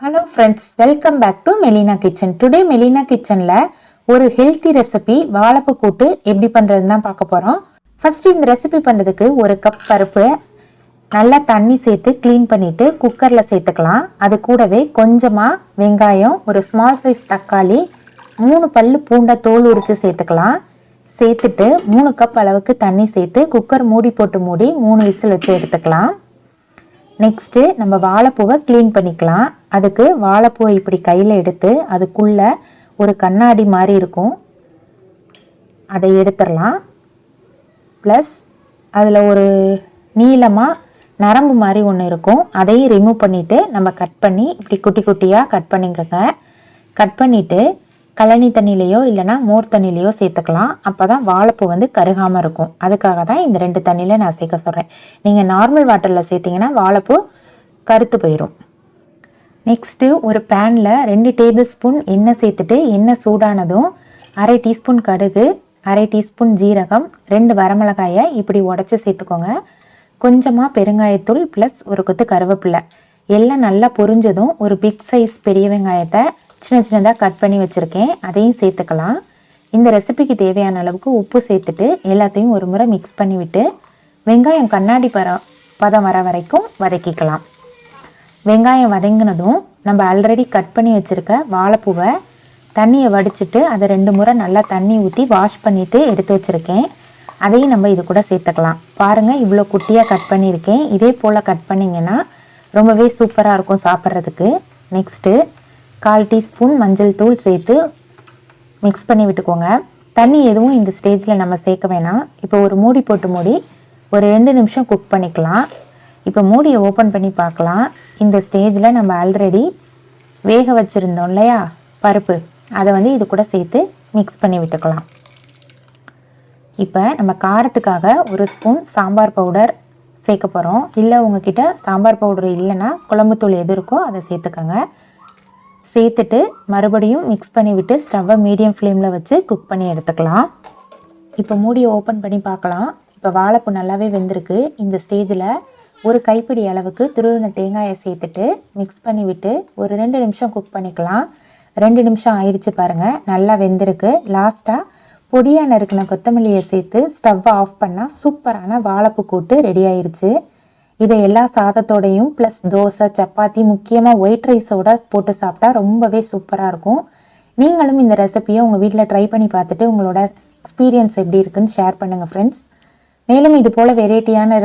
Hello friends, welcome back to Melina kitchen. Today Melina கிச்சனில் ஒரு healthy recipe வாழைப்பூ கூட்டு எப்படி பண்ணுறதுன்னு தான் பார்க்க போகிறோம். ஃபஸ்ட்டு இந்த ரெசிபி பண்ணுறதுக்கு ஒரு கப் பருப்பு நல்லா தண்ணி சேர்த்து க்ளீன் பண்ணிவிட்டு குக்கரில் சேர்த்துக்கலாம். அது கூடவே கொஞ்சமாக வெங்காயம், ஒரு ஸ்மால் சைஸ் தக்காளி, 3 பல்லு பூண்டை தோல் உரித்து சேர்த்துக்கலாம். சேர்த்துட்டு 3 கப் அளவுக்கு தண்ணி சேர்த்து குக்கர் மூடி போட்டு மூடி 3 விசில் வச்சு எடுத்துக்கலாம். நெக்ஸ்ட்டு நம்ம வாழைப்பூவை க்ளீன் பண்ணிக்கலாம். அதுக்கு வாழைப்பூவை இப்படி கையில் எடுத்து அதுக்குள்ளே ஒரு கண்ணாடி மாதிரி இருக்கும், அதை எடுத்துடலாம். ப்ளஸ் அதில் ஒரு நீளமாக நரம்பு மாதிரி ஒன்று இருக்கும், அதையும் ரிமூவ் பண்ணிவிட்டு நம்ம கட் பண்ணி இப்படி குட்டி குட்டியாக கட் பண்ணிக்கோங்க. கட் பண்ணிவிட்டு கழனி தண்ணியிலையோ இல்லைனா மோர் தண்ணியிலையோ சேர்த்துக்கலாம். அப்போ தான் வாழைப்பூ கருகாமல் இருக்கும். அதுக்காக தான் இந்த 2 தண்ணியில் நான் சேர்க்க சொல்கிறேன். நீங்கள் நார்மல் வாட்டரில் சேர்த்திங்கன்னா வாழைப்பூ கருத்து போயிடும். நெக்ஸ்ட்டு ஒரு பேனில் 2 டேபிள் ஸ்பூன் எண்ணெய் சேர்த்துட்டு எண்ணெய் சூடானதும் 1/2 டீஸ்பூன் கடுகு, 1/2 டீஸ்பூன் ஜீரகம், 2 வரமிளகாயை இப்படி உடச்சி சேர்த்துக்கோங்க. கொஞ்சமாக பெருங்காயத்தூள் ப்ளஸ் ஒரு கொத்து கருவேப்பிலை எல்லாம் நல்லா பொரிஞ்சதும் ஒரு பிக் சைஸ் பெரிய வெங்காயத்தை சின்ன சின்னதாக கட் பண்ணி வச்சுருக்கேன், அதையும் சேர்த்துக்கலாம். இந்த ரெசிபிக்கு தேவையான அளவுக்கு உப்பு சேர்த்துட்டு எல்லாத்தையும் ஒரு முறை மிக்ஸ் பண்ணிவிட்டு வெங்காயம் கண்ணாடி பதம் வர வரைக்கும் வதக்கிக்கலாம். வெங்காயம் வதங்கினதும் நம்ம ஆல்ரெடி கட் பண்ணி வச்சுருக்க வாழைப்பூவை தண்ணியை வடிச்சிட்டு அதை 2 முறை நல்லா தண்ணி ஊற்றி வாஷ் பண்ணிவிட்டு எடுத்து வச்சுருக்கேன், அதையும் நம்ம இது கூட சேர்த்துக்கலாம். பாருங்கள், இவ்வளோ குட்டியாக கட் பண்ணியிருக்கேன். இதே போல் கட் பண்ணிங்கன்னா ரொம்பவே சூப்பராக இருக்கும் சாப்பிட்றதுக்கு. நெக்ஸ்ட்டு 1/4 டீஸ்பூன் மஞ்சள் தூள் சேர்த்து மிக்ஸ் பண்ணி விட்டுக்கோங்க. தண்ணி எதுவும் இந்த ஸ்டேஜில் நம்ம சேர்க்க வேணாம். இப்போ ஒரு மூடி போட்டு மூடி ஒரு 2 நிமிஷம் குக் பண்ணிக்கலாம். இப்போ மூடியை ஓப்பன் பண்ணி பார்க்கலாம். இந்த ஸ்டேஜில் நம்ம ஆல்ரெடி வேக வச்சுருந்தோம் இல்லையா பருப்பு, அதை இது கூட சேர்த்து மிக்ஸ் பண்ணி விட்டுக்கலாம். இப்போ நம்ம காரத்துக்காக ஒரு ஸ்பூன் சாம்பார் பவுடர் சேர்க்க போகிறோம். இல்லை உங்ககிட்ட சாம்பார் பவுடர் இல்லைன்னா குழம்புத்தூள் எது இருக்கோ அதை சேர்த்துக்கோங்க. சேர்த்துட்டு மறுபடியும் மிக்ஸ் பண்ணிவிட்டு ஸ்டவ்வை மீடியம் ஃப்ளேமில் வச்சு குக் பண்ணி எடுத்துக்கலாம். இப்போ மூடியை ஓப்பன் பண்ணி பார்க்கலாம். இப்போ வாழைப்பூ நல்லாவே வெந்திருக்கு. இந்த ஸ்டேஜில் ஒரு கைப்பிடி அளவுக்கு துருவின தேங்காயை சேர்த்துட்டு மிக்ஸ் பண்ணிவிட்டு ஒரு 2 நிமிஷம் குக் பண்ணிக்கலாம். 2 நிமிஷம் ஆயிடுச்சு பாருங்கள், நல்லா வெந்திருக்கு. லாஸ்ட்டாக பொடியாக நறுக்கின கொத்தமல்லியை சேர்த்து ஸ்டவ்வை ஆஃப் பண்ணால் சூப்பரான வாழைப்பூ கூட்டு ரெடி ஆயிடுச்சு. இதை எல்லா சாதத்தோடையும் ப்ளஸ் தோசை, சப்பாத்தி, முக்கியமாக ஒயிட் ரைஸோட போட்டு சாப்பிட்டா ரொம்பவே சூப்பராக இருக்கும். நீங்களும் இந்த ரெசிபியை உங்கள் வீட்டில் ட்ரை பண்ணி பார்த்துட்டு உங்களோட எக்ஸ்பீரியன்ஸ் எப்படி இருக்குன்னு ஷேர் பண்ணுங்கள் ஃப்ரெண்ட்ஸ். மேலும் இது போல் வெரைட்டியான